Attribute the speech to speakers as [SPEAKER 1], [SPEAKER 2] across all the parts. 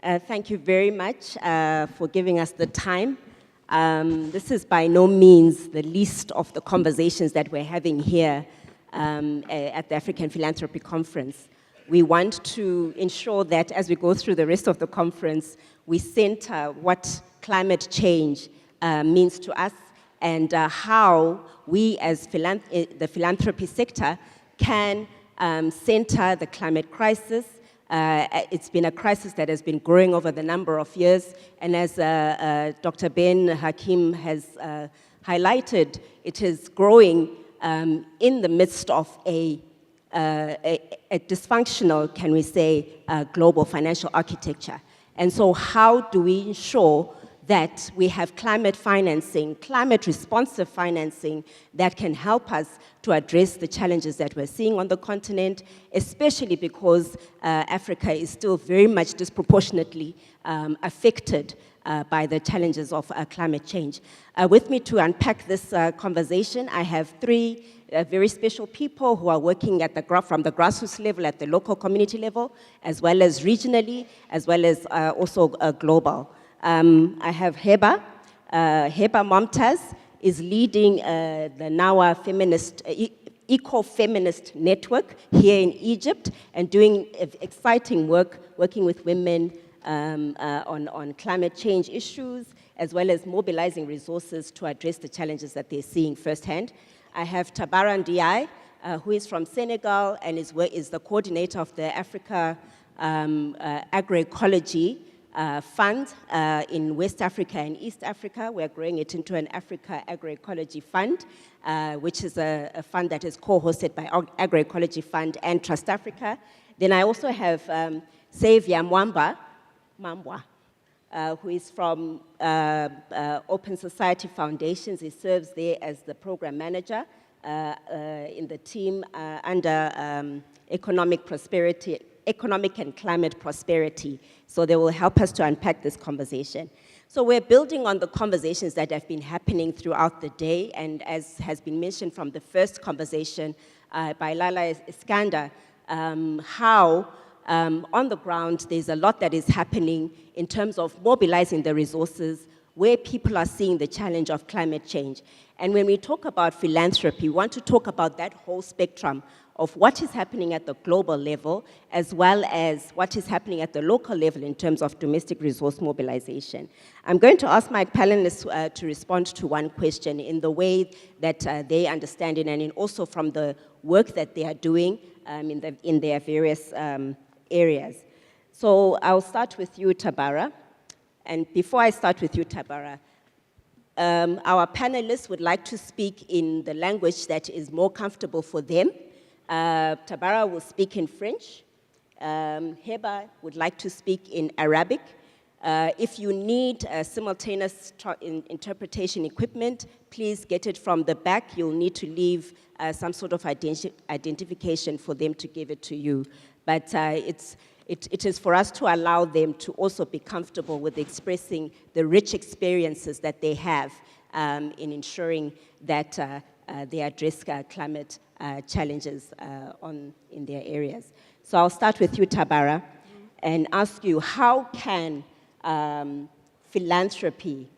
[SPEAKER 1] Thank you very much for giving us the time. This is by no means the least of the conversations that we're having here at the African Philanthropy Conference. We want to ensure that as we go through the rest of the conference, we center what climate change means to us and how we as the philanthropy sector can center the climate crisis. It's been a crisis that has been growing over the number of years, and as Dr. Ben Hakim has highlighted, it is growing in the midst of a dysfunctional, can we say, global financial architecture. And so how do we ensure that we have climate financing, climate-responsive financing that can help us to address the challenges that we're seeing on the continent, especially because Africa is still very much disproportionately affected by the challenges of climate change. With me to unpack this conversation, I have three very special people who are working at from the grassroots level, at the local community level, as well as regionally, as well as also global. I have Heba. Heba Momtaz is leading the Nawa feminist, eco-feminist network here in Egypt and doing exciting work, working with women on climate change issues, as well as mobilizing resources to address the challenges that they're seeing firsthand. I have Tabara Ndiaye, who is from Senegal and is the coordinator of the Africa Agroecology Fund in West Africa and East Africa. We're growing it into an Africa Agroecology Fund, which is a fund that is co-hosted by Agroecology Fund and Trust Africa. Then I also have Xavier Mambwa, who is from Open Society Foundations. He serves there as the program manager in the team under economic and climate prosperity. So they will help us to unpack this conversation. So we're building on the conversations that have been happening throughout the day, and as has been mentioned from the first conversation by Lala Iskander, how on the ground there's a lot that is happening in terms of mobilizing the resources where people are seeing the challenge of climate change. And when we talk about philanthropy, we want to talk about that whole spectrum of what is happening at the global level, as well as what is happening at the local level in terms of domestic resource mobilization. I'm going to ask my panelists to respond to one question in the way that they understand it, and also from the work that they are doing in their various areas. So I'll start with you, Tabara. And before I start with you, Tabara, our panelists would like to speak in the language that is more comfortable for them. Tabara will speak in French. Heba would like to speak in Arabic. If you need simultaneous interpretation equipment, please get it from the back. You'll need to leave some sort of identification for them to give it to you. But it is for us to allow them to also be comfortable with expressing the rich experiences that they have in ensuring that they address climate challenges in their areas. So I'll start with you, Tabara, and ask you, how can philanthropy,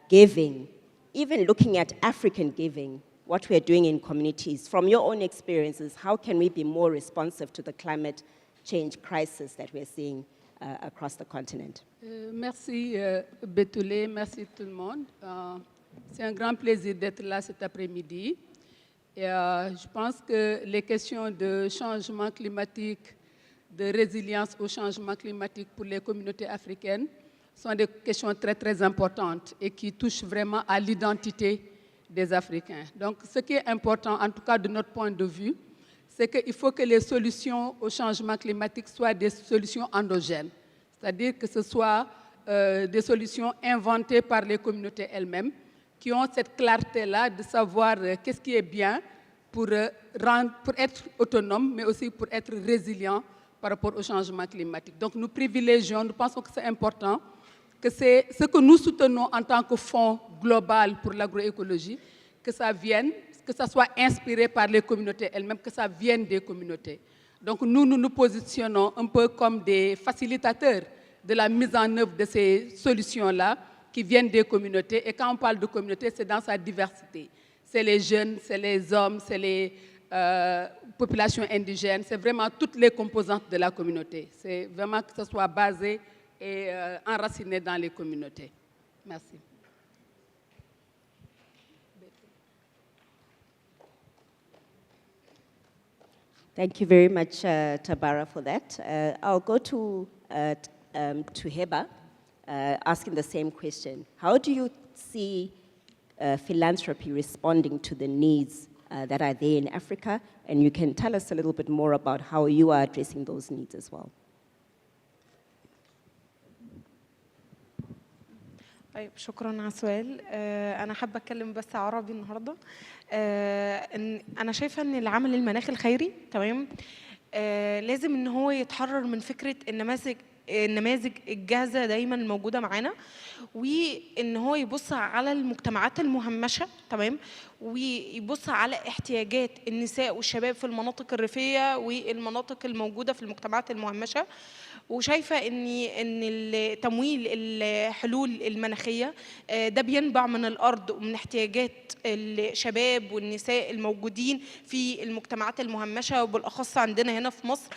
[SPEAKER 1] giving, even looking at African giving, what we're doing in communities, from your own experiences, how can we be more responsive to the climate change crisis that we're seeing across the continent?
[SPEAKER 2] Merci Bethoulé, merci tout le monde. C'est un grand plaisir d'être là cet après-midi. Et je pense que les questions de changement climatique, de résilience au changement climatique pour les communautés africaines sont des questions très, très importantes et qui touchent vraiment à l'identité des Africains. Donc, ce qui est important, en tout cas de notre point de vue, c'est qu'il faut que les solutions au changement climatique soient des solutions endogènes, c'est-à-dire que ce soit des solutions inventées par les communautés elles-mêmes, qui ont cette clarté-là de savoir qu'est-ce qui est bien pour être autonome, mais aussi pour être résilient par rapport au changement climatique. Donc nous privilégions, nous pensons que c'est important, que c'est ce que nous soutenons en tant que fonds global pour l'agroécologie, que ça vienne, que ça soit inspiré par les communautés elles-mêmes, que ça vienne des communautés. Donc nous nous positionnons un peu comme des facilitateurs de la mise en œuvre de ces solutions-là qui viennent des communautés. Et quand on parle de communauté, c'est dans sa diversité. C'est les jeunes, c'est les hommes, c'est les populations indigènes, c'est vraiment toutes les composantes de la communauté. C'est vraiment que ce soit basé et enraciné dans les communautés. Merci.
[SPEAKER 1] Thank you very much, Tabara, for that. I'll go to Heba, asking the same question. How do you see philanthropy responding to the needs that are there in Africa? And you can tell us a little bit more about how you are addressing those needs as well.
[SPEAKER 3] طيب شكرا على السؤال. أنا حابة أتكلم بس عربي النهاردة. أنا شايفة إن العمل المناخي الخيري تمام لازم إن هو يتحرر من فكرة النماذج الجاهزة دايما الموجودة معانا، وإن هو يبص على المجتمعات المهمشة تمام، ويبص على احتياجات النساء والشباب في المناطق الريفية والمناطق الموجودة في المجتمعات المهمشة. وشايفة إن التمويل الحلول المناخية ده بينبع من الأرض ومن احتياجات الشباب والنساء الموجودين في المجتمعات المهمشة، وبالأخص عندنا هنا في مصر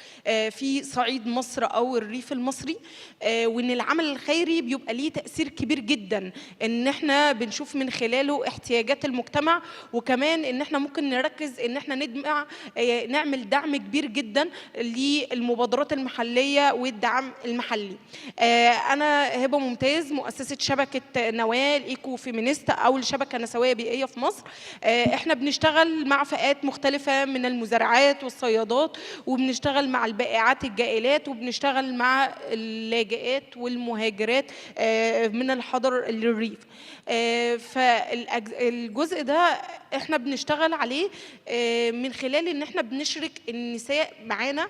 [SPEAKER 3] في صعيد مصر أو الريف المصري. وإن العمل الخيري بيبقى ليه تأثير كبير جدا، إن احنا بنشوف من خلاله احتياجات المجتمع، وكمان إن احنا ممكن نركز إن احنا نعمل دعم كبير جدا للمبادرات المحلية والدعم المحلي. أنا هبة ممتاز، مؤسسة شبكة نواة الإيكو فيمينيست أو الشبكة النسوية بيئية في مصر. إحنا بنشتغل مع فئات مختلفة من المزارعات والصيادات، وبنشتغل مع البائعات الجائلات، وبنشتغل مع اللاجئات والمهاجرات من الحضر للريف. فالجزء ده احنا بنشتغل عليه من خلال ان احنا بنشرك النساء معانا،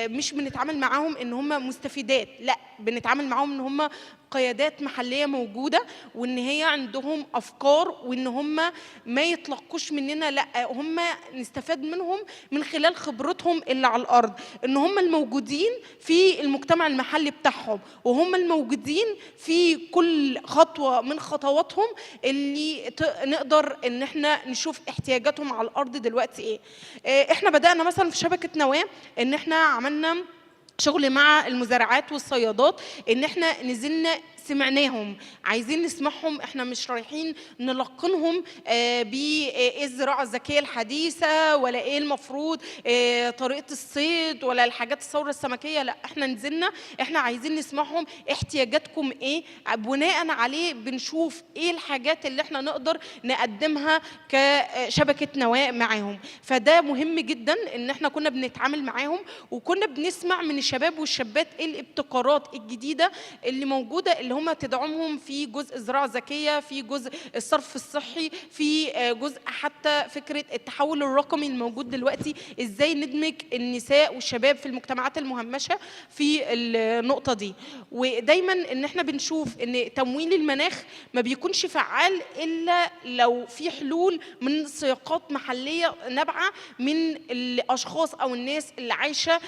[SPEAKER 3] مش بنتعامل معاهم ان هم مستفيدات، لا بنتعامل معاهم ان هم قيادات محلية موجودة، وإن هي عندهم أفكار، وإن هم ما يطلقوش مننا، لا هم نستفاد منهم من خلال خبرتهم اللي على الأرض، إن هم الموجودين في المجتمع المحلي بتاعهم، وهم الموجودين في كل خطوة من خطواتهم اللي نقدر إن احنا نشوف احتياجاتهم على الأرض دلوقتي إيه. احنا بدأنا مثلا في شبكة نواة إن احنا عملنا شغل مع المزارعات والصيادات، ان احنا نزلنا سمعناهم، عايزين نسمعهم، احنا مش رايحين نلقنهم بايه الزراعه الذكيه الحديثه ولا ايه المفروض طريقه الصيد ولا الحاجات الثوره السمكيه، لا احنا نزلنا احنا عايزين نسمعهم احتياجاتكم ايه، بناء عليه بنشوف ايه الحاجات اللي احنا نقدر نقدمها كشبكه نواة معاهم. فده مهم جدا ان احنا كنا بنتعامل معاهم، وكنا بنسمع من الشباب والشابات ايه الابتكارات الجديده اللي موجوده، اللي هم تدعمهم في جزء الزراعه الذكيه، في جزء الصرف الصحي، في جزء حتى فكره التحول الرقمي الموجود دلوقتي، ازاي ندمج النساء والشباب في المجتمعات المهمشه في النقطه دي. ودايما ان احنا بنشوف ان تمويل المناخ ما بيكونش فعال الا لو في حلول من سياقات محليه نابعه من الاشخاص او الناس اللي عايشه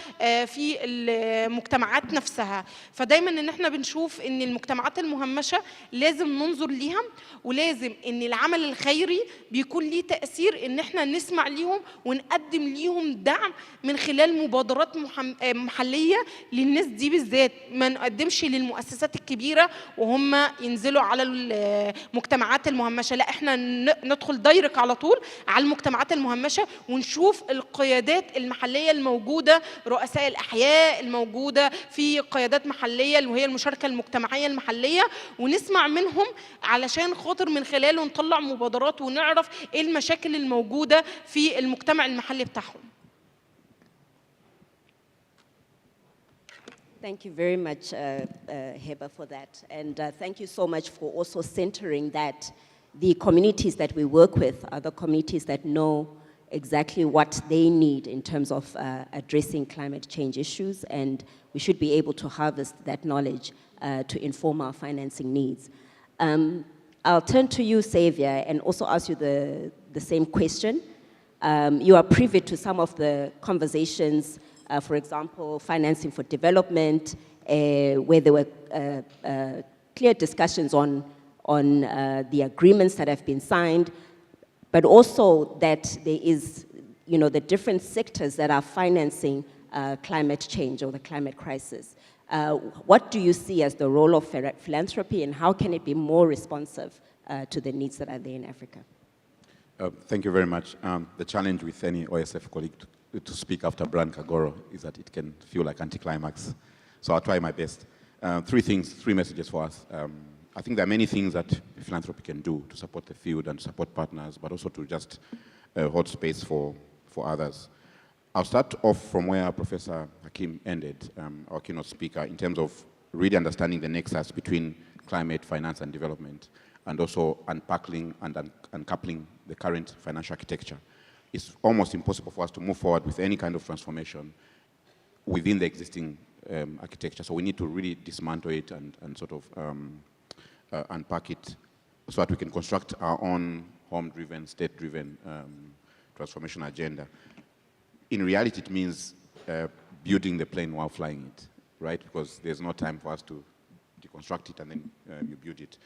[SPEAKER 3] في المجتمعات نفسها. فدايما ان احنا بنشوف ان المجتمعات المهمشه لازم ننظر ليها، ولازم ان العمل الخيري بيكون ليه تاثير ان احنا نسمع ليهم ونقدم ليهم دعم من خلال مبادرات محليه للناس دي بالذات، ما نقدمش للمؤسسات الكبيره وهم ينزلوا على المجتمعات المهمشه، لا احنا ندخل دايركت على طول على المجتمعات المهمشه ونشوف القيادات المحليه الموجوده، رؤساء الاحياء الموجوده في قيادات محليه اللي هي المشاركه المجتمعيه المحليه، ونسمع منهم علشان خاطر من خلاله نطلع مبادرات ونعرف ايه المشاكل الموجوده في المجتمع المحلي بتاعهم.
[SPEAKER 1] Thank you very much, Heba, for that. And thank you so much for also centering that the communities that we work with are the communities that know exactly what they need in terms of addressing climate change issues, and we should be able to harvest that knowledge to inform our financing needs. I'll turn to you, Xavier, and also ask you the same question. You are privy to some of the conversations, for example, financing for development where there were clear discussions on the agreements that have been signed, but also that there is, the different sectors that are financing climate change or the climate crisis. What do you see as the role of philanthropy, and how can it be more responsive to the needs that are there in Africa?
[SPEAKER 4] Thank you very much. The challenge with any OSF colleague to speak after Brian Kagoro is that it can feel like anticlimax. So I'll try my best. Three messages for us. I think there are many things that philanthropy can do to support the field and support partners, but also to just hold space for others. I'll start off from where Professor Hakim ended, our keynote speaker, in terms of really understanding the nexus between climate, finance, and development, and also unpacking and uncoupling the current financial architecture. It's almost impossible for us to move forward with any kind of transformation within the existing architecture. So we need to really dismantle it and sort of unpack it so that we can construct our own home-driven, state-driven transformation agenda. In reality, it means building the plane while flying it, right? Because there's no time for us to deconstruct it and then you build it.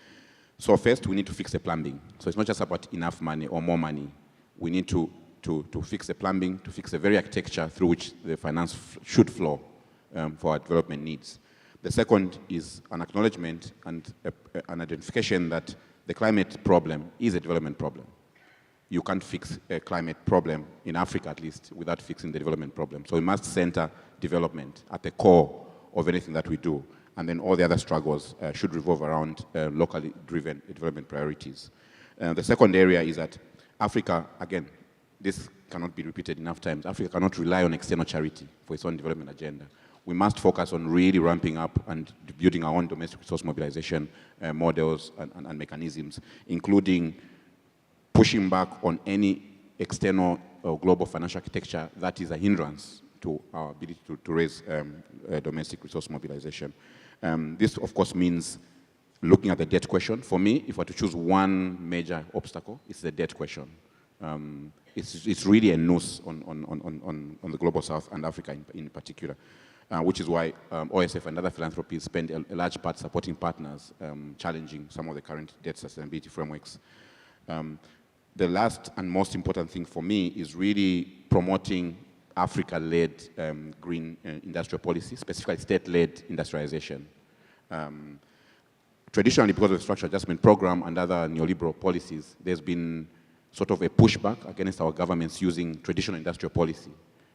[SPEAKER 4] So first, we need to fix the plumbing. So it's not just about enough money or more money. We need to fix the plumbing, to fix the very architecture through which the finance should flow for our development needs. The second is an acknowledgement and an identification that the climate problem is a development problem. You can't fix a climate problem, in Africa at least, without fixing the development problem. So we must center development at the core of anything that we do. And then all the other struggles should revolve around locally driven development priorities. The second area is that Africa, again, this cannot be repeated enough times, Africa cannot rely on external charity for its own development agenda. We must focus on really ramping up and building our own domestic resource mobilization models and mechanisms, including pushing back on any external or global financial architecture that is a hindrance to our ability to raise domestic resource mobilization. This, of course, means looking at the debt question. For me, if I were to choose one major obstacle, it's the debt question. It's really a noose on the Global South and Africa in particular, which is why OSF and other philanthropies spend a large part supporting partners, challenging some of the current debt sustainability frameworks. The last and most important thing for me is really promoting Africa-led green industrial policy, specifically state-led industrialization. Traditionally, because of the structural adjustment program and other neoliberal policies, there's been sort of a pushback against our governments using traditional industrial policy,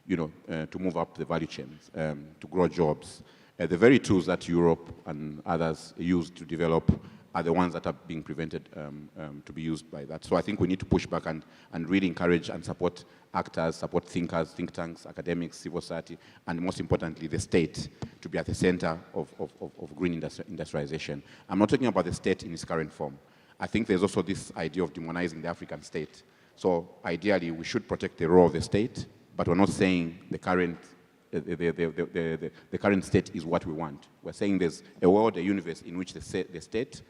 [SPEAKER 4] to move up the value chains, to grow jobs. The very tools that Europe and others use to develop are the ones that are being prevented to be used by that. So I think we need to push back and really encourage and support actors, support thinkers, think tanks, academics, civil society, and most importantly, the state to be at the center of green industrialization. I'm not talking about the state in its current form. I think there's also this idea of demonizing the African state. So ideally, we should protect the role of the state, but we're not saying the current state is what we want. We're saying there's a world, a universe in which the state,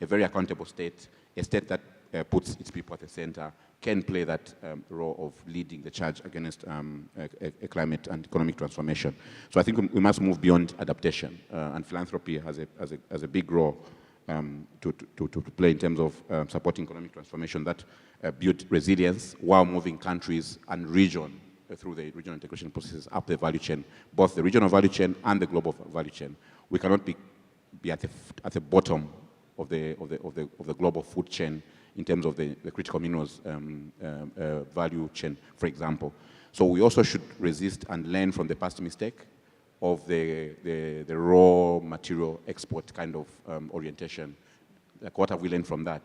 [SPEAKER 4] a very accountable state, a state that puts its people at the center, can play that role of leading the charge against a climate and economic transformation. So I think we must move beyond adaptation, and philanthropy has a big role to play in terms of supporting economic transformation that build resilience while moving countries and region through the regional integration processes up the value chain, both the regional value chain and the global value chain. We cannot be at the bottom of the global food chain in terms of the critical minerals value chain, for example. So we also should resist and learn from the past mistake of the raw material export kind of orientation. Like, what have we learned from that?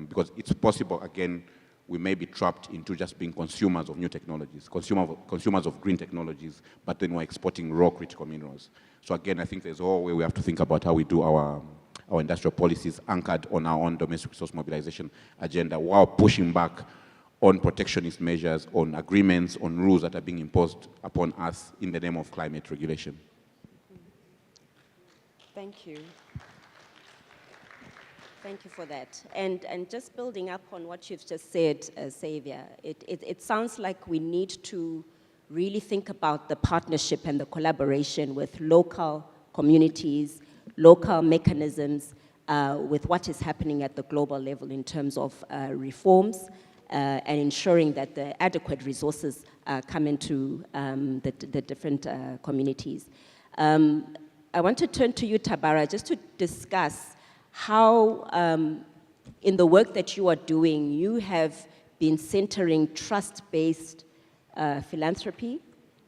[SPEAKER 4] Because it's possible, again, we may be trapped into just being consumers of new technologies, consumers of green technologies, but then we're exporting raw critical minerals. So again, I think there's a whole way we have to think about how we do our industrial policies anchored on our own domestic resource mobilization agenda while pushing back on protectionist measures, on agreements, on rules that are being imposed upon us in the name of climate regulation.
[SPEAKER 1] Thank you. Thank you for that. And just building up on what you've just said, Xavier, it sounds like we need to really think about the partnership and the collaboration with local communities, local mechanisms, with what is happening at the global level in terms of reforms and ensuring that the adequate resources come into the different communities. I want to turn to you, Tabara, just to discuss how, in the work that you are doing, you have been centering trust-based philanthropy,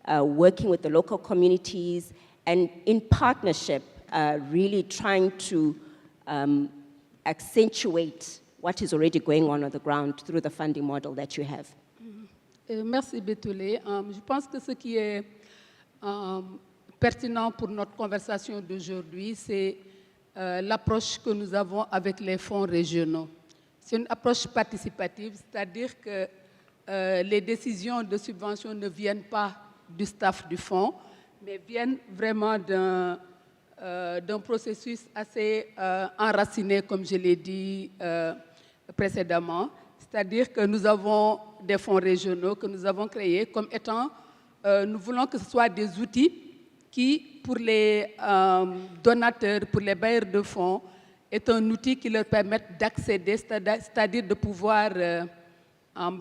[SPEAKER 1] working with the local communities, and in partnership, really trying to accentuate what is already going on the ground through the funding model that you have.
[SPEAKER 2] Merci Betulé. Je pense que ce qui est pertinent pour notre conversation d'aujourd'hui, c'est l'approche que nous avons avec les fonds régionaux. C'est une approche participative, c'est-à-dire que les décisions de subvention ne viennent pas du staff du fonds, mais viennent vraiment d'un processus assez enraciné, comme je l'ai dit précédemment. C'est-à-dire que nous avons des fonds régionaux que nous avons créés comme étant, nous voulons que ce soit des outils qui, pour les donateurs, pour les bailleurs de fonds, est un outil qui leur permet d'accéder, c'est-à-dire de pouvoir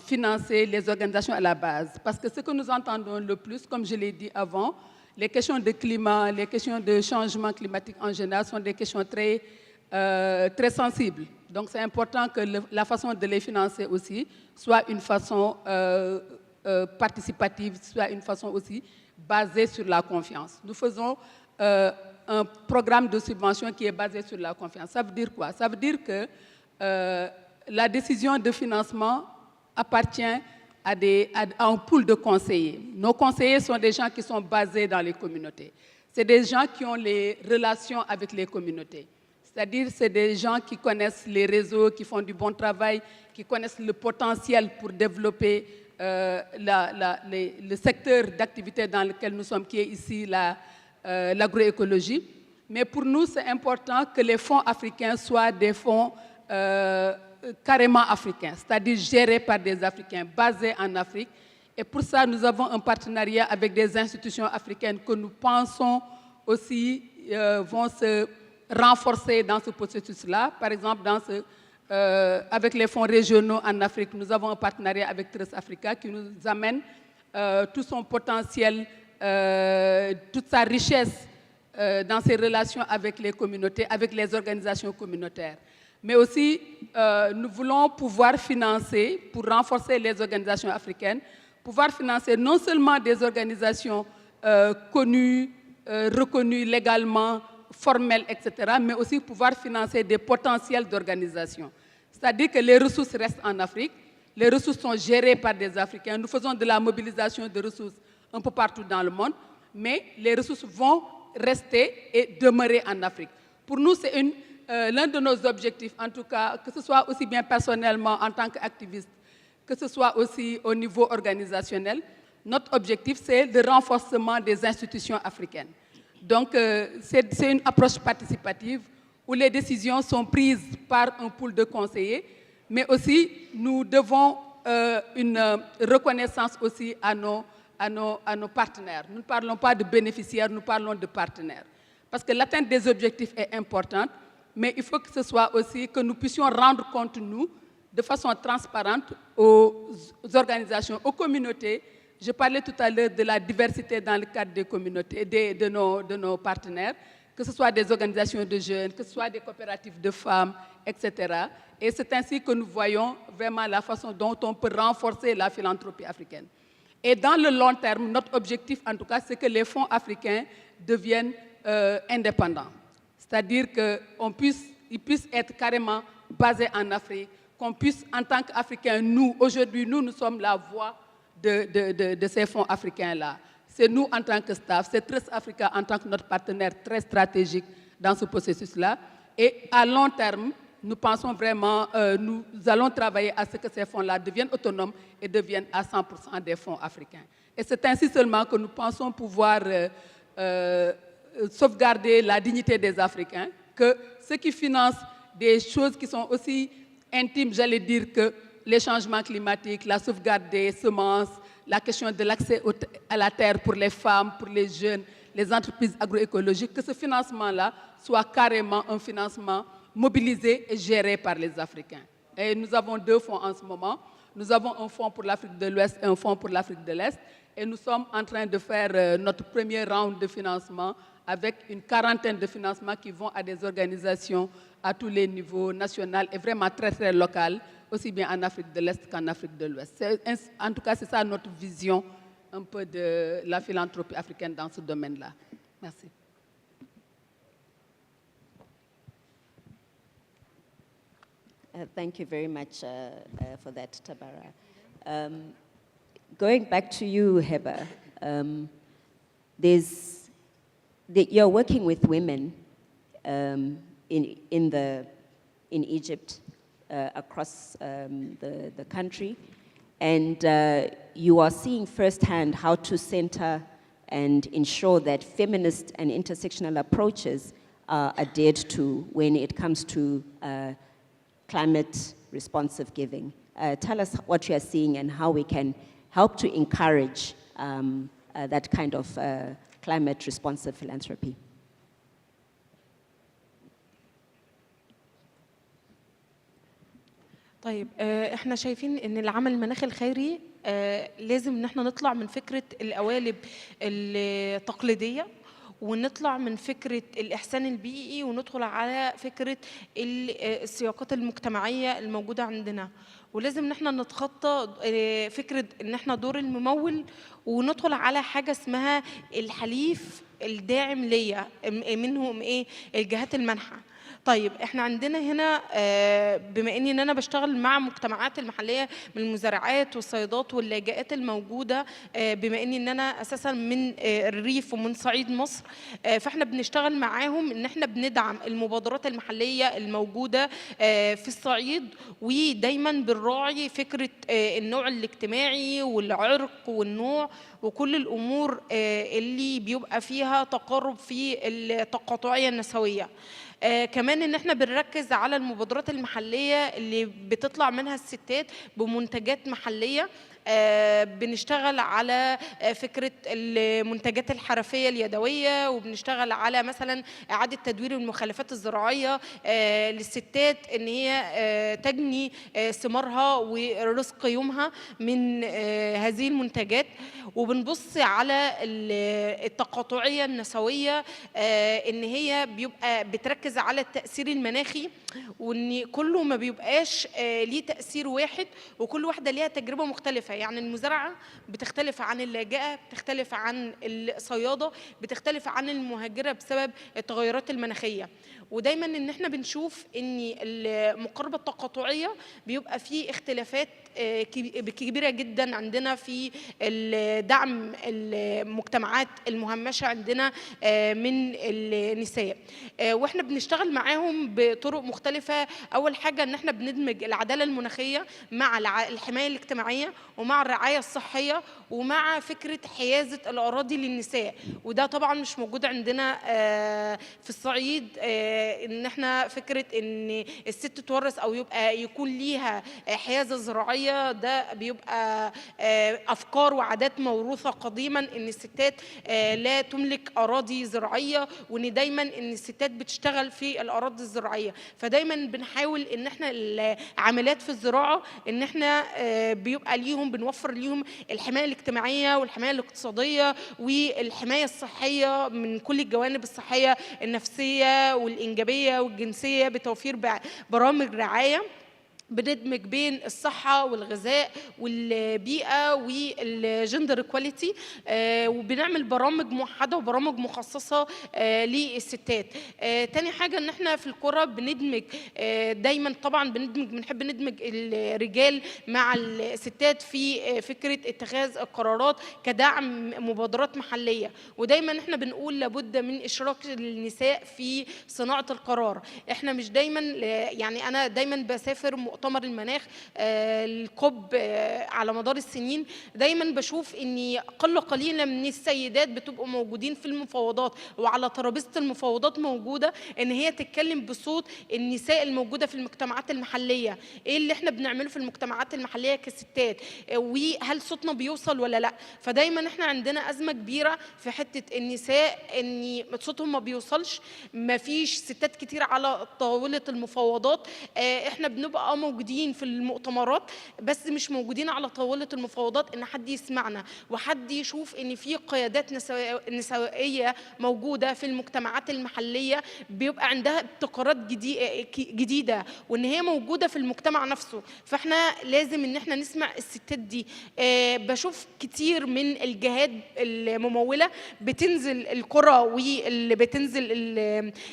[SPEAKER 2] financer les organisations à la base. Parce que ce que nous entendons le plus, comme je l'ai dit avant, les questions de climat, les questions de changement climatique en général sont des questions très, très sensibles. Donc c'est important que la façon de les financer aussi soit une façon participative, soit une façon aussi basée sur la confiance. Nous faisons un programme de subvention qui est basé sur la confiance. Ça veut dire quoi? Ça veut dire que la décision de financement appartient à un pool de conseillers. Nos conseillers sont des gens qui sont basés dans les communautés. C'est des gens qui ont les relations avec les communautés. C'est-à-dire c'est des gens qui connaissent les réseaux, qui font du bon travail, qui connaissent le potentiel pour développer le secteur d'activité dans lequel nous sommes, qui est ici l'agroécologie. Mais pour nous, c'est important que les fonds africains soient des fonds carrément africains, c'est-à-dire gérés par des Africains, basés en Afrique. Et pour ça, nous avons un partenariat avec des institutions africaines que nous pensons aussi vont se renforcer dans ce processus-là. Par exemple, avec les fonds régionaux en Afrique, nous avons un partenariat avec Trust Africa qui nous amène tout son potentiel, toute sa richesse dans ses relations avec les communautés, avec les organisations communautaires. Mais aussi, nous voulons pouvoir financer, pour renforcer les organisations africaines, pouvoir financer non seulement des organisations connues, reconnues légalement, formelles, etc., mais aussi pouvoir financer des potentiels d'organisation. C'est-à-dire que les ressources restent en Afrique, les ressources sont gérées par des Africains, nous faisons de la mobilisation de ressources un peu partout dans le monde, mais les ressources vont rester et demeurer en Afrique. Pour nous, c'est l'un de nos objectifs, en tout cas, que ce soit aussi bien personnellement en tant qu'activiste, que ce soit aussi au niveau organisationnel, notre objectif, c'est le renforcement des institutions africaines. Donc, c'est une approche participative où les décisions sont prises par un pool de conseillers, mais aussi nous devons une reconnaissance aussi à nos partenaires. Nous ne parlons pas de bénéficiaires, nous parlons de partenaires. Parce que l'atteinte des objectifs est importante, mais il faut que ce soit aussi que nous puissions rendre compte, nous, de façon transparente aux organisations, aux communautés. Je parlais tout à l'heure de la diversité dans le cadre des communautés, de nos partenaires, que ce soit des organisations de jeunes, que ce soit des coopératives de femmes, etc. Et c'est ainsi que nous voyons vraiment la façon dont on peut renforcer la philanthropie africaine. Et dans le long terme, notre objectif, en tout cas, c'est que les fonds africains deviennent indépendants. C'est-à-dire qu'ils puissent être carrément basés en Afrique, qu'on puisse, en tant qu'Africains, aujourd'hui, nous sommes la voix de ces fonds africains-là. C'est nous en tant que staff, c'est Trust Africa en tant que notre partenaire très stratégique dans ce processus-là. Et à long terme, nous pensons vraiment, nous allons travailler à ce que ces fonds-là deviennent autonomes et deviennent à 100% des fonds africains. Et c'est ainsi seulement que nous pensons pouvoir sauvegarder la dignité des Africains, que ceux qui financent des choses qui sont aussi intimes, j'allais dire que les changements climatiques, la sauvegarde des semences, la question de l'accès à la terre pour les femmes, pour les jeunes, les entreprises agroécologiques, que ce financement-là soit carrément un financement mobilisé et géré par les Africains. Et nous avons 2 fonds en ce moment. Nous avons un fonds pour l'Afrique de l'Ouest et un fonds pour l'Afrique de l'Est. Et nous sommes en train de faire notre premier round de financement avec une quarantaine de financements qui vont à des organisations à tous les niveaux, national et vraiment très, très local, aussi bien en Afrique de l'Est qu'en Afrique de l'Ouest. En tout cas, c'est ça notre vision un peu de la philanthropie africaine dans ce domaine-là. Merci.
[SPEAKER 1] Thank you very much for that, Tabara. Going back to you, Heba, you're working with women in Egypt, across the country, and you are seeing firsthand how to center and ensure that feminist and intersectional approaches are adhered to when it comes to climate-responsive giving. Tell us what you are seeing and how we can help to encourage that kind of climate-responsive philanthropy.
[SPEAKER 3] طيب احنا شايفين ان العمل المناخي الخيري لازم ان احنا نطلع من فكرة القوالب التقليدية ونطلع من فكرة الإحسان البيئي وندخل على فكرة السياقات المجتمعية الموجودة عندنا، ولازم ان احنا نتخطى فكرة ان احنا دور الممول وندخل على حاجة اسمها الحليف الداعم ليا، منهم ايه؟ الجهات المانحة. طيب احنا عندنا هنا بما ان انا بشتغل مع مجتمعات المحليه من المزارعات والصيادات واللاجئات الموجوده، بما ان انا اساسا من الريف ومن صعيد مصر، فاحنا بنشتغل معاهم ان احنا بندعم المبادرات المحليه الموجوده في الصعيد، ودايما بنراعي فكره النوع الاجتماعي والعرق والنوع وكل الامور اللي بيبقى فيها تقارب في التقاطعيه النسويه. كمان ان احنا بنركز على المبادرات المحليه اللي بتطلع منها الستات بمنتجات محليه. بنشتغل على فكرة المنتجات الحرفية اليدوية، وبنشتغل على مثلا إعادة تدوير المخلفات الزراعية للستات إن هي تجني ثمارها ورزق يومها من هذه المنتجات. وبنبص على التقاطعية النسوية إن هي بيبقى بتركز على التأثير المناخي، وإن كله ما بيبقاش ليه تأثير واحد، وكل واحدة ليها تجربة مختلفة. يعني المزارعة بتختلف عن اللاجئة، بتختلف عن الصيادة، بتختلف عن المهاجرة بسبب التغيرات المناخية. ودايما ان احنا بنشوف ان المقاربة التقاطعية بيبقى فيه اختلافات كبيرة جدا عندنا في دعم المجتمعات المهمشة عندنا من النساء، واحنا بنشتغل معاهم بطرق مختلفة. اول حاجة ان احنا بندمج العدالة المناخية مع الحماية الاجتماعية ومع الرعاية الصحية ومع فكرة حيازة الأراضي للنساء، وده طبعا مش موجود عندنا في الصعيد. ان احنا فكرة ان الست تورث او يكون ليها حيازة زراعية، ده بيبقى افكار وعادات موروثة قديما ان الستات لا تملك اراضي زراعية، وان دايما ان الستات بتشتغل في الاراضي الزراعية. فدايما بنحاول ان احنا العاملات في الزراعة ان احنا بيبقى ليهم بنوفر ليهم الحماية الاجتماعية والحماية الاقتصادية والحماية الصحية من كل الجوانب الصحية النفسية والإنجابية والجنسية بتوفير برامج رعاية بندمج بين الصحة والغذاء والبيئة والجندر ايكواليتي، وبنعمل برامج موحدة وبرامج مخصصة للستات. تاني حاجة ان احنا في القرى بندمج دايما، طبعا بنحب ندمج الرجال مع الستات في فكرة اتخاذ القرارات كدعم مبادرات محلية، ودايما احنا بنقول لابد من اشراك النساء في صناعة القرار. احنا مش دايما، يعني انا دايما بسافر مؤتمر المناخ الكوب على مدار السنين، دايما بشوف ان قله قليله من السيدات بتبقوا موجودين في المفاوضات وعلى ترابيزه المفاوضات موجوده ان هي تتكلم بصوت النساء الموجوده في المجتمعات المحليه. ايه اللي احنا بنعمله في المجتمعات المحليه كستات، وهل صوتنا بيوصل ولا لا؟ فدايما احنا عندنا ازمه كبيره في حته النساء، ان صوتهم ما بيوصلش، ما فيش ستات كتير على طاوله المفاوضات. احنا بنبقى موجودين في المؤتمرات بس مش موجودين على طاوله المفاوضات ان حد يسمعنا وحد يشوف ان في قيادات نسائيه موجوده في المجتمعات المحليه بيبقى عندها ابتكارات جديده وان هي موجوده في المجتمع نفسه. فاحنا لازم ان احنا نسمع الستات دي. بشوف كتير من الجهات المموله بتنزل القرى واللي بتنزل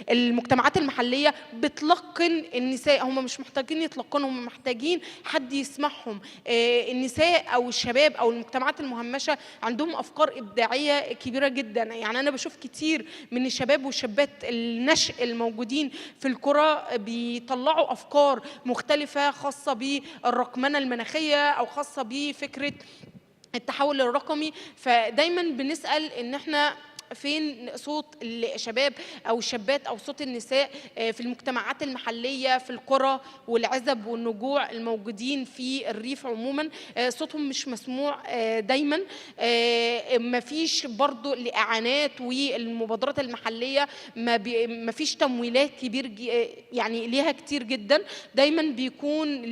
[SPEAKER 3] المجتمعات المحليه بتلقن النساء. هم مش محتاجين يتلقنوا، هم محتاجين حد يسمعهم. النساء او الشباب او المجتمعات المهمشه عندهم افكار ابداعيه كبيره جدا. يعني انا بشوف كتير من الشباب والشابات النشء الموجودين في القرى بيطلعوا افكار مختلفه خاصه بالرقمنه المناخيه او خاصه بفكره التحول الرقمي. فدايما بنسال ان احنا فين صوت الشباب او الشابات او صوت النساء في المجتمعات المحليه في القرى والعزب والنجوع الموجودين في الريف عموما. صوتهم مش مسموع دايما. ما فيش برضو الاعانات والمبادرات المحليه ما فيش تمويلات كبير يعني ليها كتير جدا. دايما بيكون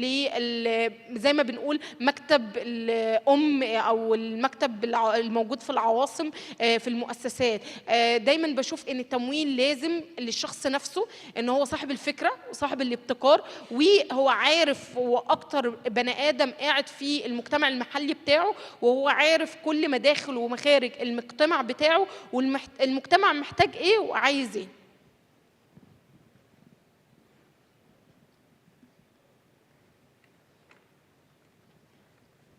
[SPEAKER 3] زي ما بنقول مكتب الام او المكتب الموجود في العواصم في المؤسسات. دايما بشوف ان التمويل لازم للشخص نفسه، ان هو صاحب الفكره وصاحب الابتكار وهو عارف، هو اكتر بني ادم قاعد في المجتمع المحلي بتاعه وهو عارف كل مداخل ومخارج المجتمع بتاعه والمجتمع محتاج ايه وعايز ايه.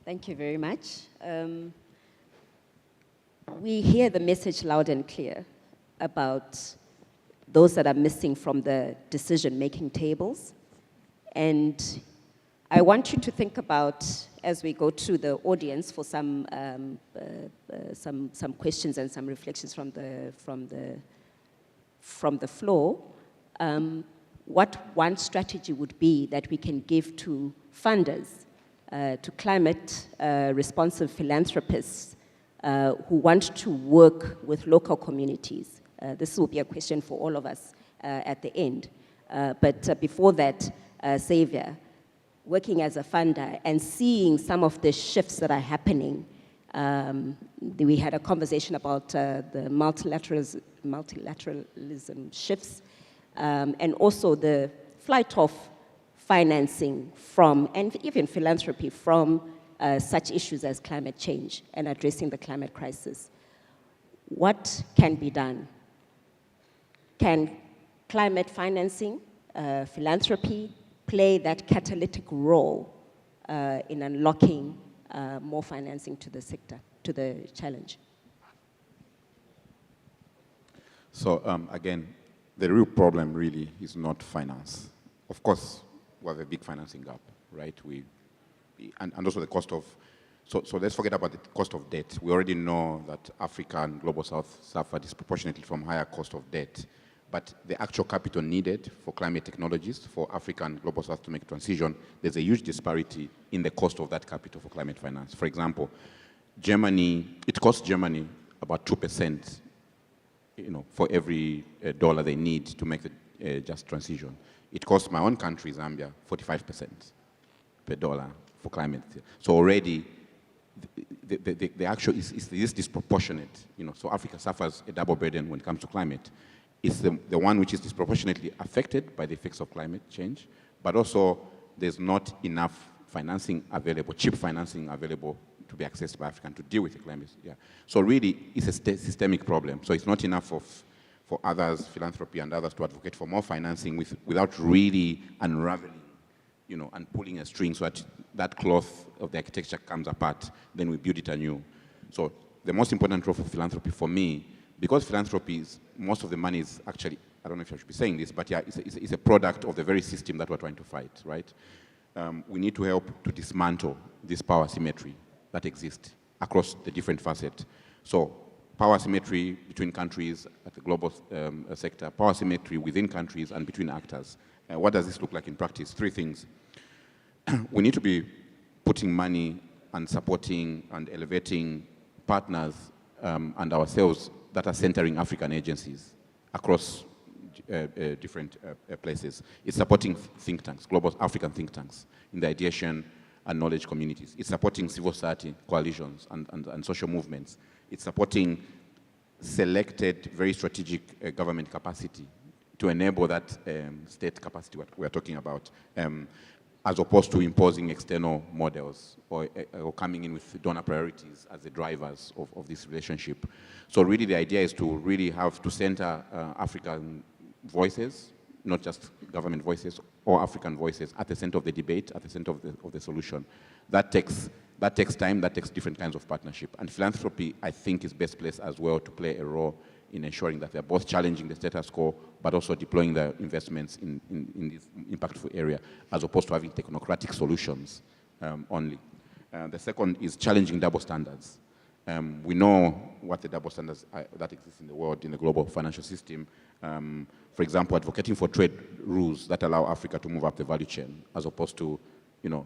[SPEAKER 1] Thank you very much. We hear the message loud and clear about those that are missing from the decision-making tables. And I want you to think about, as we go to the audience for some questions and some reflections from the floor, what one strategy would be that we can give to funders, to climate-responsive philanthropists who want to work with local communities. This will be a question for all of us at the end. But before that, Xavier, working as a funder and seeing some of the shifts that are happening, we had a conversation about the multilateralism shifts and also the flight of financing from, and even philanthropy from such issues as climate change and addressing the climate crisis. What can be done? Can climate financing, philanthropy, play that catalytic role in unlocking more financing to the sector, to the challenge?
[SPEAKER 4] So again, the real problem really is not finance. Of course, we have a big financing gap, right? And also the cost of, so let's forget about the cost of debt. We already know that Africa and Global South suffer disproportionately from higher cost of debt. But the actual capital needed for climate technologies, for Africa and Global South to make transition, there's a huge disparity in the cost of that capital for climate finance. For example, Germany, it costs Germany about 2%, for every dollar they need to make the just transition. It costs my own country, Zambia, 45% per dollar for climate. So already, the actual is disproportionate. So Africa suffers a double burden when it comes to climate. It's the one which is disproportionately affected by the effects of climate change, but also there's not enough financing available, cheap financing available to be accessed by Africa to deal with the climate. Yeah. So really, it's a systemic problem. So it's not enough for others, philanthropy and others, to advocate for more financing without really unraveling, and pulling a string so that that cloth of the architecture comes apart, then we build it anew. So the most important role for philanthropy for me, because philanthropy is, most of the money is actually, I don't know if I should be saying this, but yeah, it's a product of the very system that we're trying to fight, right? we need to help to dismantle this power symmetry that exists across the different facets. So power symmetry between countries at the global sector, power symmetry within countries and between actors. What does this look like in practice? Three things. We need to be putting money and supporting and elevating partners and ourselves that are centering African agencies across different places. It's supporting think tanks, global African think tanks in the ideation and knowledge communities. It's supporting civil society coalitions and social movements. It's supporting selected, very strategic government capacity to enable that state capacity what we are talking about, as opposed to imposing external models or coming in with donor priorities as the drivers of this relationship. So really the idea is to really have to center African voices, not just government voices or African voices at the center of the debate, at the center of the solution. That takes time, that takes different kinds of partnership. And philanthropy, I think, is best placed as well to play a role in ensuring that they're both challenging the status quo, but also deploying the investments in this impactful area, as opposed to having technocratic solutions only. The second is challenging double standards. We know what the double standards that exist in the world, in the global financial system. For example, advocating for trade rules that allow Africa to move up the value chain, as opposed to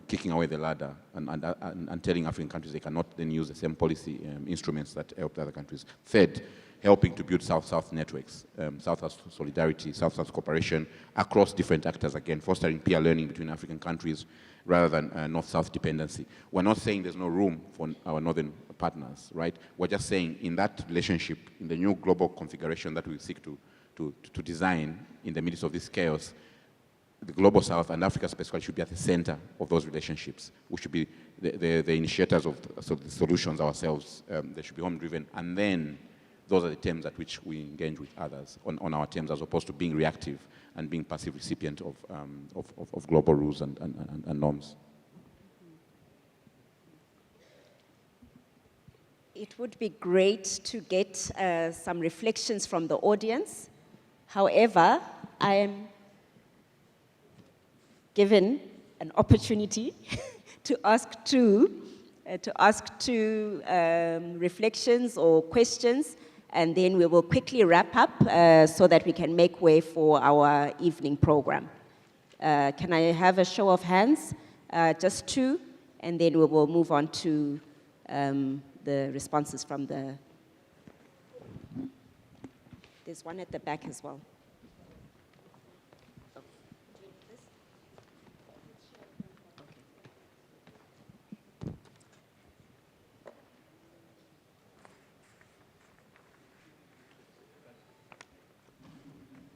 [SPEAKER 4] kicking away the ladder and telling African countries they cannot then use the same policy instruments that help the other countries. Third, helping to build South-South networks, South-South solidarity, South-South cooperation across different actors, again, fostering peer learning between African countries rather than North-South dependency. We're not saying there's no room for our northern partners, right? We're just saying in that relationship, in the new global configuration that we seek to design in the midst of this chaos, the Global South and Africa specifically should be at the center of those relationships. We should be the initiators of the solutions ourselves. They should be home-driven. And then those are the terms at which we engage with others on our terms, as opposed to being reactive and being passive recipient of global rules and norms.
[SPEAKER 1] It would be great to get some reflections from the audience. However, I am given an opportunity to ask two reflections or questions, and then we will quickly wrap up so that we can make way for our evening program. Can I have a show of hands? Just two, and then we will move on to the responses from the... There's one at the back as well.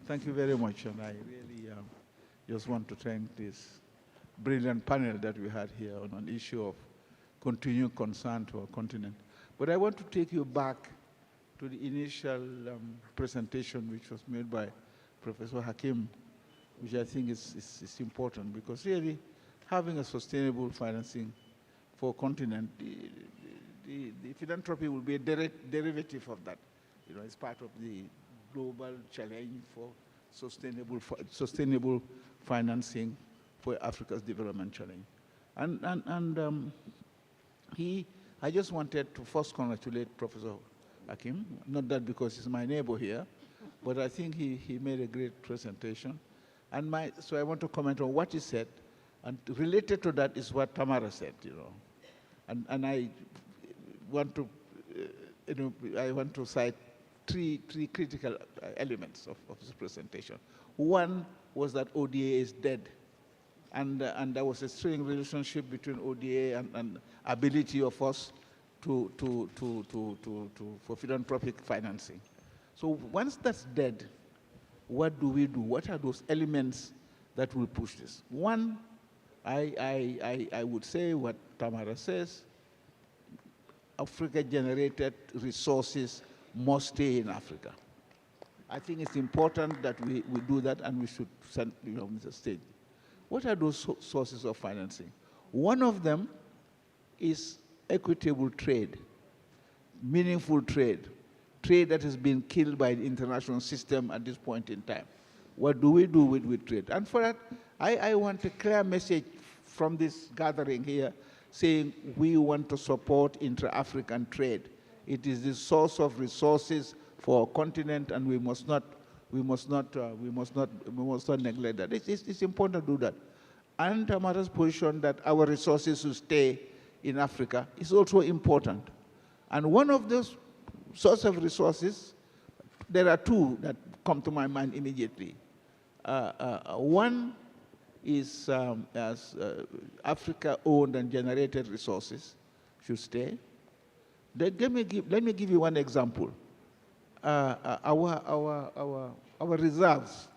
[SPEAKER 5] Thank you very much, and I really just want to thank this brilliant panel that we had here on an issue of continued concern to our continent. But I want to take you back to the initial presentation which was made by Professor Hakim, which I think is important, because really having a sustainable financing for a continent, the philanthropy will be a derivative of that. It's part of the global challenge for sustainable financing for Africa's development challenge. I just wanted to first congratulate Professor Hakim, not that because he's my neighbor here, but I think he made a great presentation. So I want to comment on what he said, and related to that is what Tamara said, And I want to cite three critical elements of this presentation. One was that ODA is dead, and there was a strained relationship between ODA and ability of us for philanthropic financing. So once that's dead, what do we do? What are those elements that will push this? One, I would say what Tamara says, Africa-generated resources must stay in Africa. I think it's important that we do that, and we should send the state. What are those sources of financing? One of them is equitable trade, meaningful trade that has been killed by the international system at this point in time. What do we do with trade? And for that, I want a clear message from this gathering here saying we want to support intra-African trade. It is the source of resources for our continent, and we must not neglect that. It's important to do that. And Tamara's position that our resources should stay in Africa is also important. And one of those sources of resources, there are two that come to my mind immediately. One is Africa-owned and generated resources should stay. Let me give you one example. Our reserves.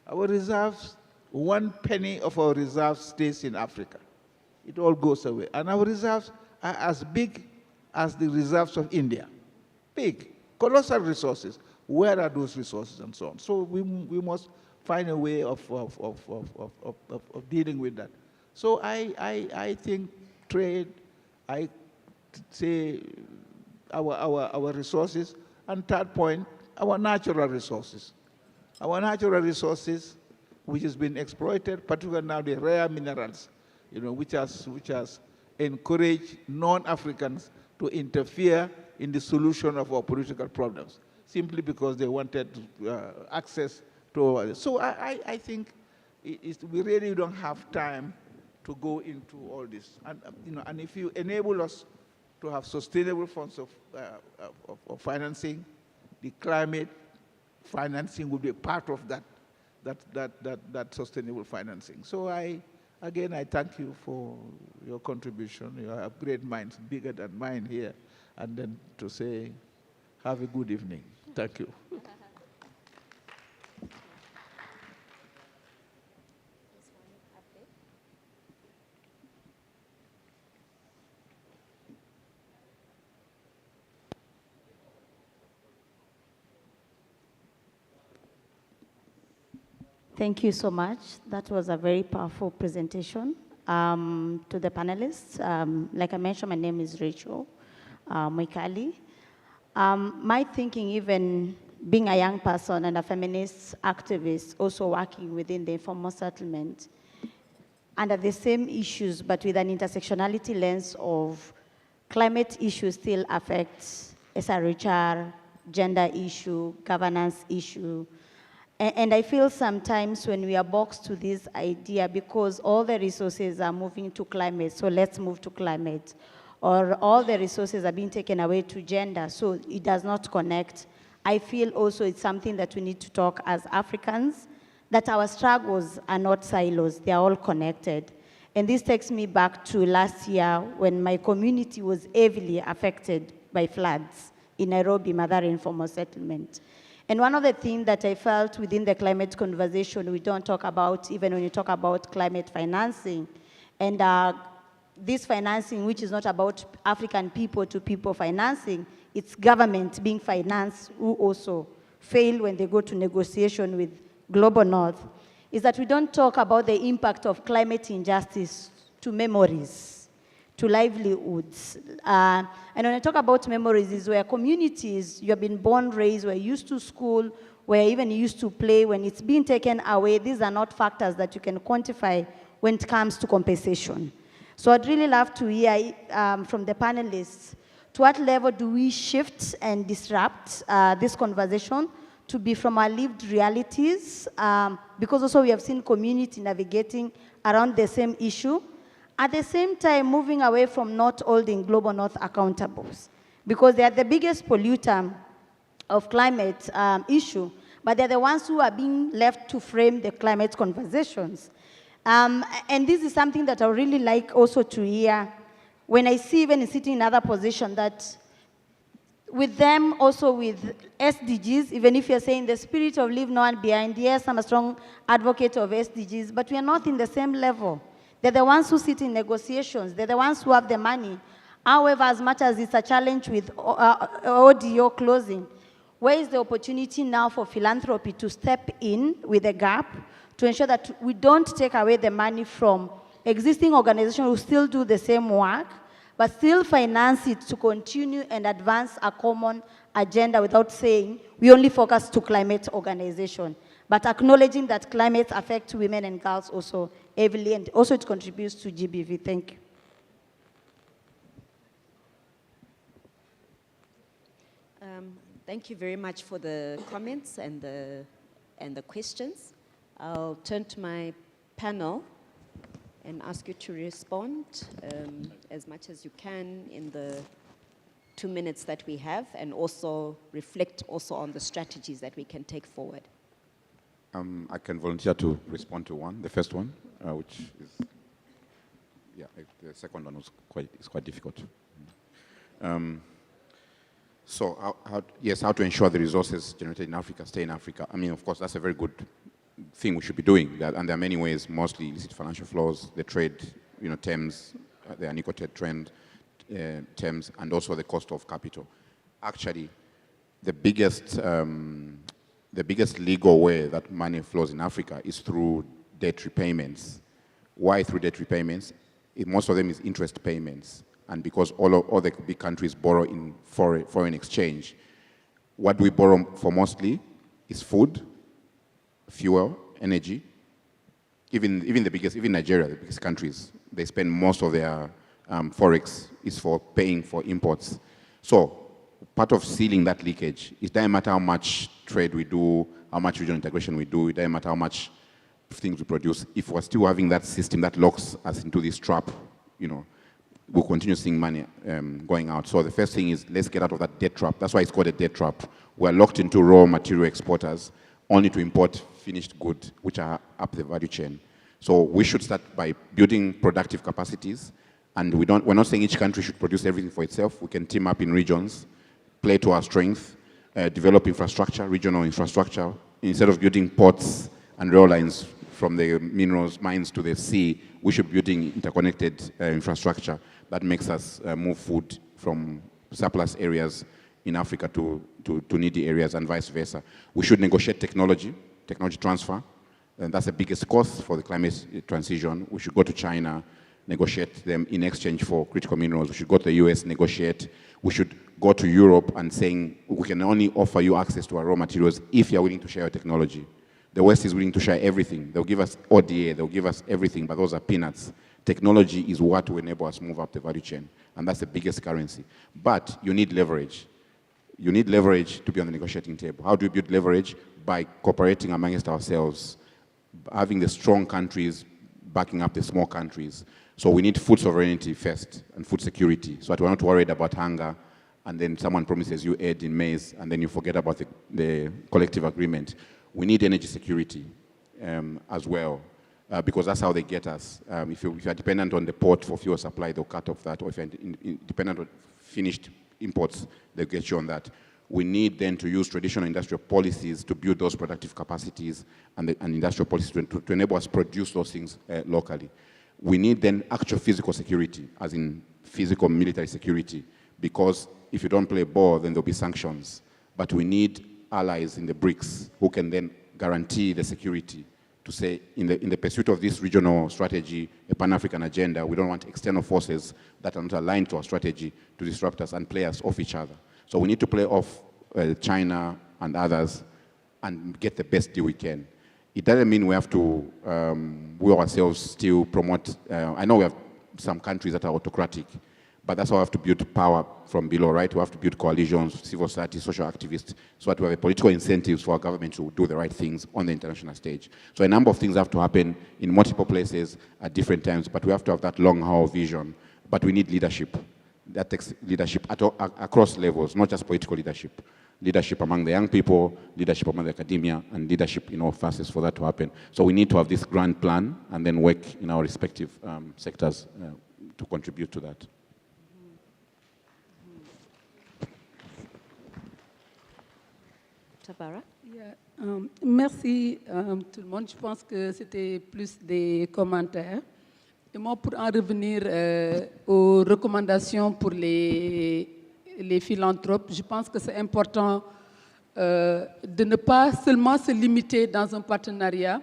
[SPEAKER 5] Our reserves, 1 penny of our reserves stays in Africa. It all goes away. And our reserves are as big as the reserves of India. Big, colossal resources. Where are those resources and so on? So we must find a way of dealing with that. So I think trade, I say our resources, and third point, our natural resources. Our natural resources, which has been exploited, particularly now the rare minerals, which has encouraged non-Africans to interfere in the solution of our political problems, simply because they wanted access to. So I think we really don't have time to go into all this. And if you enable us to have sustainable forms of financing, the climate financing will be a part of that sustainable financing. So again, I thank you for your contribution. You have great minds, bigger than mine here. And then to say, have a good evening. Thank you.
[SPEAKER 6] Thank you so much. That was a very powerful presentation. To the panelists, like I mentioned, my name is Rachel Moikali. My thinking, even being a young person and a feminist activist, also working within the informal settlement, under the same issues, but with an intersectionality lens of climate issues still affects SRHR, gender issue, governance issue. And I feel sometimes when we are boxed to this idea, because all the resources are moving to climate, so let's move to climate, or all the resources are being taken away to gender, so it does not connect. I feel also it's something that we need to talk as Africans, that our struggles are not silos, they are all connected. And this takes me back to last year when my community was heavily affected by floods in Nairobi, Mathare Informal Settlement. And one of the things that I felt within the climate conversation, we don't talk about, even when you talk about climate financing, and this financing, which is not about African people to people financing, it's government being financed who also fail when they go to negotiation with Global North, is that we don't talk about the impact of climate injustice to memories, to livelihoods. And when I talk about memories, is where communities, you have been born, raised, where used to school, where even used to play, when it's being taken away, these are not factors that you can quantify when it comes to compensation. So I'd really love to hear from the panelists, to what level do we shift and disrupt this conversation to be from our lived realities, because also we have seen community navigating around the same issue, at the same time moving away from not holding Global North accountables, because they are the biggest polluter of climate issue, but they're the ones who are being left to frame the climate conversations. And this is something that I would really like also to hear when I see, even sitting in other position, that with them, also with SDGs, even if you're saying the spirit of leave no one behind, yes, I'm a strong advocate of SDGs, but we are not in the same level. They're the ones who sit in negotiations. They're the ones who have the money. However, as much as it's a challenge with ODO closing, where is the opportunity now for philanthropy to step in with a gap to ensure that we don't take away the money from existing organizations who still do the same work, but still finance it to continue and advance a common agenda without saying we only focus to climate organization. but acknowledging that climate affects women and girls also heavily, and also it contributes to GBV. Thank you.
[SPEAKER 1] Thank you very much for the comments and the questions. I'll turn to my panel and ask you to respond as much as you can in the 2 minutes that we have, and also reflect also on the strategies that we can take forward.
[SPEAKER 4] I can volunteer to respond to one, the first one, which is, yeah, the second one was quite difficult. So, how to ensure the resources generated in Africa stay in Africa. I mean, of course, that's a very good thing we should be doing. And there are many ways, mostly illicit financial flows, the trade, terms, the unequated trend terms, and also the cost of capital. Actually, the biggest legal way that money flows in Africa is through debt repayments. Why through debt repayments? Most of them is interest payments. And because all the big countries borrow in foreign exchange, what we borrow for mostly is food, fuel, energy. Even Nigeria, the biggest countries, they spend most of their forex is for paying for imports. So part of sealing that leakage, it doesn't matter how much trade we do, how much regional integration we do, it doesn't matter how much things we produce. If we're still having that system that locks us into this trap, we'll continue seeing money going out. So the first thing is, let's get out of that debt trap. That's why it's called a debt trap. We're locked into raw material exporters only to import finished goods, which are up the value chain. So we should start by building productive capacities. And we're not saying each country should produce everything for itself. We can team up in regions, play to our strength, develop infrastructure, regional infrastructure. Instead of building ports and rail lines from the minerals mines to the sea, we should be building interconnected infrastructure that makes us move food from surplus areas in Africa to needy areas and vice versa. We should negotiate technology transfer, and that's the biggest cost for the climate transition. We should go to China, negotiate them in exchange for critical minerals. We should go to the US, negotiate. We should go to Europe and saying, we can only offer you access to our raw materials if you're willing to share your technology. The West is willing to share everything. They'll give us ODA, they'll give us everything, but those are peanuts. Technology is what will enable us to move up the value chain, and that's the biggest currency. But you need leverage. You need leverage to be on the negotiating table. How do we build leverage? By cooperating amongst ourselves, having the strong countries backing up the small countries. So we need food sovereignty first, and food security, so that we're not worried about hunger, and then someone promises you aid in maize, and then you forget about the collective agreement. We need energy security as well, because that's how they get us. If you're dependent on the port for fuel supply, they'll cut off that, or if you're dependent on finished imports, they'll get you on that. We need then to use traditional industrial policies to build those productive capacities and industrial policies to enable us to produce those things locally. We need then actual physical security, as in physical military security, because if you don't play ball, then there'll be sanctions. But we need allies in the BRICS who can then guarantee the security to say, in the pursuit of this regional strategy, a Pan-African agenda, we don't want external forces that are not aligned to our strategy to disrupt us and play us off each other. So we need to play off China and others and get the best deal we can. It doesn't mean we have to, we ourselves still promote, I know we have some countries that are autocratic, but that's how we have to build power from below, right? We have to build coalitions, civil society, social activists, so that we have political incentives for our government to do the right things on the international stage. So a number of things have to happen in multiple places at different times, but we have to have that long-haul vision. But we need leadership. That takes leadership across levels, not just political leadership. Leadership among the young people, leadership among the academia, and leadership in all facets for that to happen. So we need to have this grand plan and then work in our respective sectors to contribute to that.
[SPEAKER 1] Tabara?
[SPEAKER 2] Yeah, merci tout le monde. Je pense que c'était plus des commentaires. Et moi, pour en revenir aux recommandations pour les philanthropes, je pense que c'est important de ne pas seulement se limiter dans un partenariat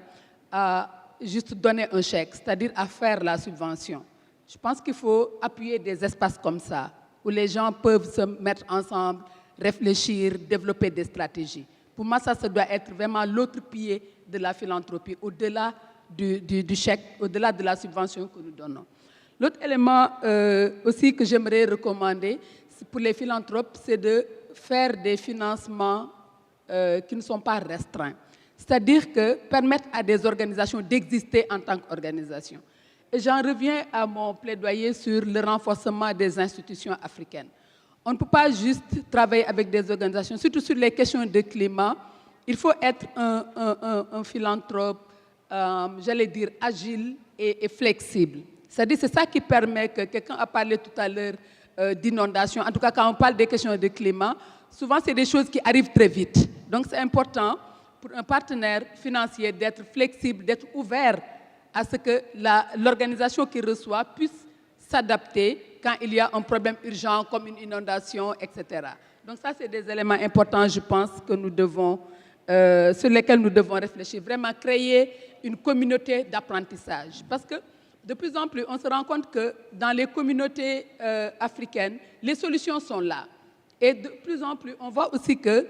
[SPEAKER 2] à juste donner un chèque, c'est-à-dire à faire la subvention. Je pense qu'il faut appuyer des espaces comme ça, où les gens peuvent se mettre ensemble, réfléchir, développer des stratégies. Pour moi, ça doit être vraiment l'autre pied de la philanthropie, au-delà du chèque, au-delà de la subvention que nous donnons. L'autre élément aussi que j'aimerais recommander pour les philanthropes, c'est de faire des financements qui ne sont pas restreints. C'est-à-dire que permettre à des organisations d'exister en tant qu'organisation. Et j'en reviens à mon plaidoyer sur le renforcement des institutions africaines. On ne peut pas juste travailler avec des organisations, surtout sur les questions de climat. Il faut être un philanthrope, j'allais dire, agile et flexible. C'est-à-dire c'est ça qui permet que, quelqu'un a parlé tout à l'heure d'inondation, en tout cas quand on parle des questions de climat, souvent c'est des choses qui arrivent très vite. Donc c'est important pour un partenaire financier d'être flexible, d'être ouvert à ce que l'organisation qui reçoit puisse s'adapter quand il y a un problème urgent comme une inondation, etc. Donc ça, c'est des éléments importants, je pense, que nous devons, sur lesquels nous devons réfléchir. Vraiment créer une communauté d'apprentissage. Parce que de plus en plus, on se rend compte que dans les communautés africaines, les solutions sont là. Et de plus en plus, on voit aussi que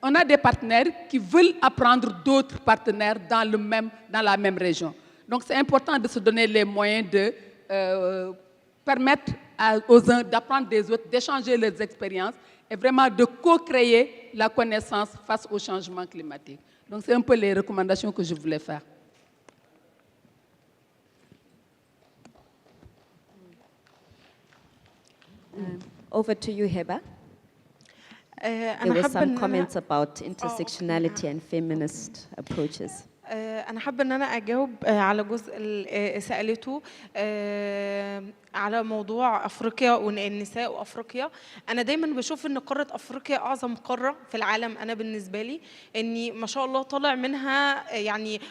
[SPEAKER 2] on a des partenaires qui veulent apprendre d'autres partenaires dans la même région. Donc c'est important de se donner les moyens de permettre aux uns d'apprendre des autres, d'échanger leurs expériences et vraiment de co-créer la connaissance face au changement climatique. Donc c'est un peu les recommandations que je voulais faire.
[SPEAKER 1] Over to you, Heba. There were some comments about intersectionality and feminist approaches.
[SPEAKER 3] أنا حابة إن أنا أجاوب على جزء اللي سألته على موضوع أفريقيا والنساء وأفريقيا. أنا دايماً بشوف إن قارة أفريقيا أعظم قارة في العالم. أنا بالنسبة لي إني ما شاء الله طالع منها يعني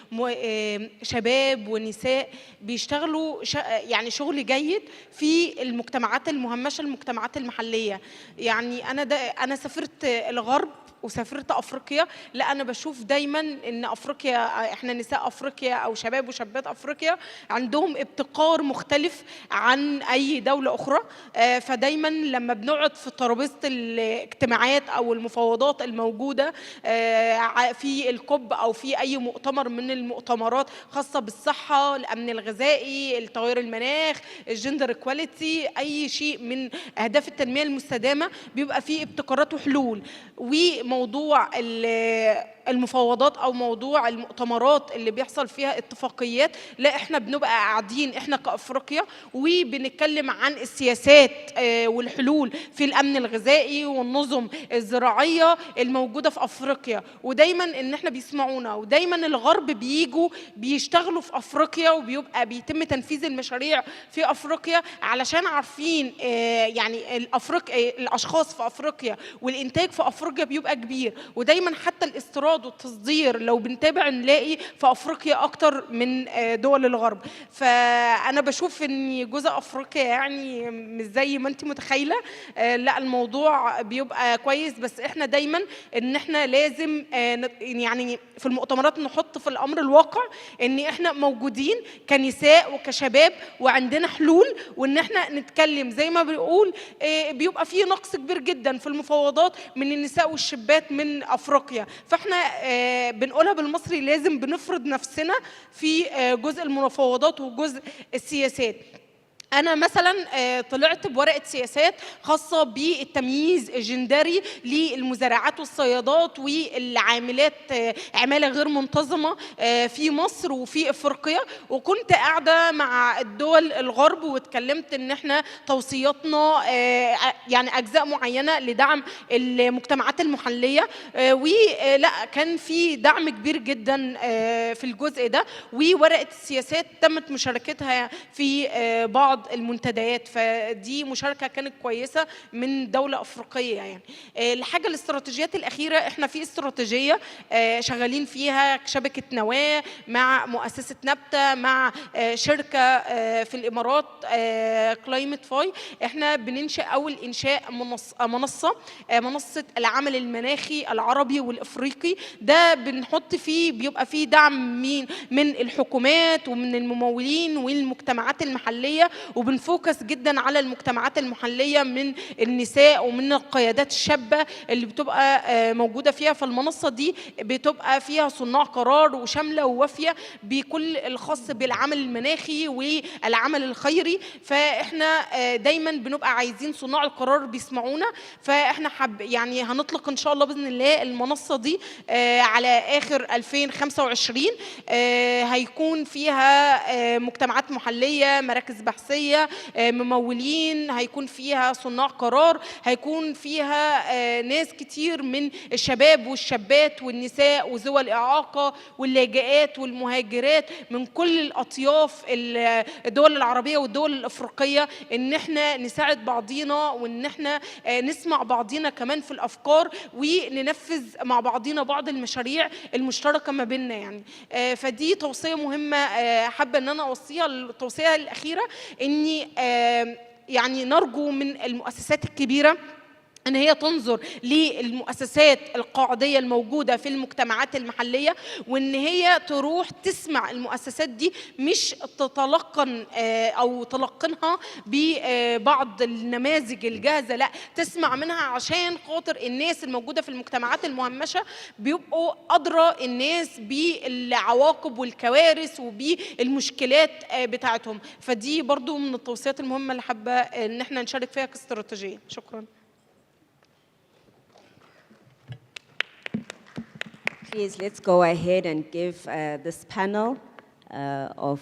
[SPEAKER 3] شباب ونساء بيشتغلوا يعني شغل جيد في المجتمعات المهمشة، المجتمعات المحلية. يعني أنا سافرت الغرب وسافرت أفريقيا، لا أنا بشوف دايماً إن أفريقيا، إحنا نساء أفريقيا أو شباب وشابات أفريقيا عندهم ابتكار مختلف عن أي دولة أخرى. فدايماً لما بنقعد في ترابيزة الاجتماعات أو المفاوضات الموجودة في الكوب أو في أي مؤتمر من المؤتمرات خاصة بالصحة، الأمن الغذائي، التغير المناخ، الجندر إيكواليتي، أي شيء من أهداف التنمية المستدامة، بيبقى فيه ابتكارات وحلول. وموضوع المفاوضات او موضوع المؤتمرات اللي بيحصل فيها اتفاقيات، لا احنا بنبقى قاعدين احنا كافريقيا وبنتكلم عن السياسات والحلول في الامن الغذائي والنظم الزراعيه الموجوده في افريقيا، ودايما ان احنا بيسمعونا، ودايما الغرب بييجوا بيشتغلوا في افريقيا وبيبقى بيتم تنفيذ المشاريع في افريقيا علشان عارفين يعني الاشخاص في افريقيا والانتاج في افريقيا بيبقى كبير. ودايما حتى الاستيراد والتصدير لو بنتابع نلاقي في افريقيا اكتر من دول الغرب. فانا بشوف ان جزء افريقيا يعني مش زي ما انت متخيله، لا الموضوع بيبقى كويس. بس احنا دايما ان احنا لازم يعني في المؤتمرات نحط في الامر الواقع ان احنا موجودين كنساء وكشباب وعندنا حلول، وان احنا نتكلم زي ما بنقول بيبقى فيه نقص كبير جدا في المفاوضات من النساء والشابات من افريقيا. فاحنا بنقولها بالمصري لازم بنفرض نفسنا في جزء المفاوضات وجزء السياسات. أنا مثلاً طلعت بورقة سياسات خاصة بالتمييز الجندري للمزارعات والصيادات والعاملات عمالة غير منتظمة في مصر وفي أفريقيا، وكنت قاعدة مع الدول الغرب واتكلمت إن إحنا توصياتنا يعني أجزاء معينة لدعم المجتمعات المحلية، ولا كان في دعم كبير جدا في الجزء ده، وورقة السياسات تمت مشاركتها في بعض المنتديات. فدي مشاركة كانت كويسة من دولة أفريقية. يعني الحاجة الاستراتيجيات الأخيرة، احنا في استراتيجية شغالين فيها شبكة نواة مع مؤسسة نبتة مع شركة في الإمارات Climate-Responsive. احنا بننشأ أول إنشاء منصة العمل المناخي العربي والإفريقي. ده بنحط فيه بيبقى فيه دعم من الحكومات ومن الممولين والمجتمعات المحلية، وبنفوكس جدا على المجتمعات المحلية من النساء ومن القيادات الشابة اللي بتبقى موجودة فيها. فالمنصة دي بتبقى فيها صناع قرار وشاملة ووافية بكل الخاص بالعمل المناخي والعمل الخيري. فإحنا دايما بنبقى عايزين صناع القرار بيسمعونا. فإحنا يعني هنطلق إن شاء الله بإذن الله المنصة دي على آخر 2025. هيكون فيها مجتمعات محلية، مراكز بحثية، ممولين، هيكون فيها صناع قرار، هيكون فيها ناس كتير من الشباب والشابات والنساء وذوي الإعاقة واللاجئات والمهاجرات من كل الأطياف الدول العربية والدول الأفريقية، إن احنا نساعد بعضينا وإن احنا نسمع بعضينا كمان في الأفكار وننفذ مع بعضينا بعض المشاريع المشتركة ما بيننا يعني. فدي توصية مهمة حابة إن أنا أوصيها. التوصية الأخيرة إني يعني نرجو من المؤسسات الكبيرة أن هي تنظر للمؤسسات القاعدية الموجودة في المجتمعات المحلية، وأن هي تروح تسمع المؤسسات دي، مش تتلقن أو تلقنها ببعض النماذج الجاهزة، لا، تسمع منها عشان خاطر الناس الموجودة في المجتمعات المهمشة بيبقوا أدرى الناس بالعواقب والكوارث وبالمشكلات بتاعتهم. فدي برضو من التوصيات المهمة اللي حابة أن احنا نشارك فيها كاستراتيجية. شكرا.
[SPEAKER 1] Please, let's go ahead and give this panel of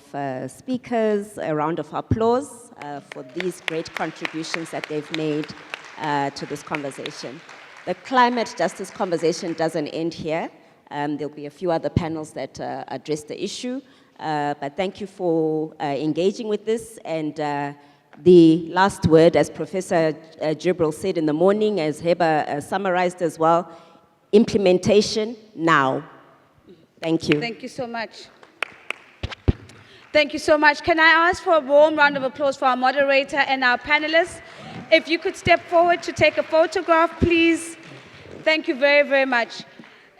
[SPEAKER 1] speakers a round of applause for these great contributions that they've made to this conversation. The climate justice conversation doesn't end here. There'll be a few other panels that address the issue, but thank you for engaging with this. And the last word, as Professor Jibril said in the morning, as Heba summarized as well, implementation now. Thank you.
[SPEAKER 7] Thank you so much. Thank you so much. Can I ask for a warm round of applause for our moderator and our panelists? If you could step forward to take a photograph, please. Thank you very, very much.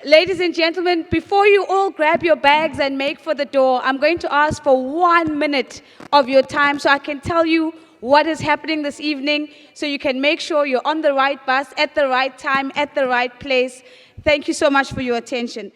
[SPEAKER 7] Ladies and gentlemen, before you all grab your bags and make for the door, I'm going to ask for 1 minute of your time so I can tell you what is happening this evening, so you can make sure you're on the right bus, at the right time, at the right place. Thank you so much for your attention.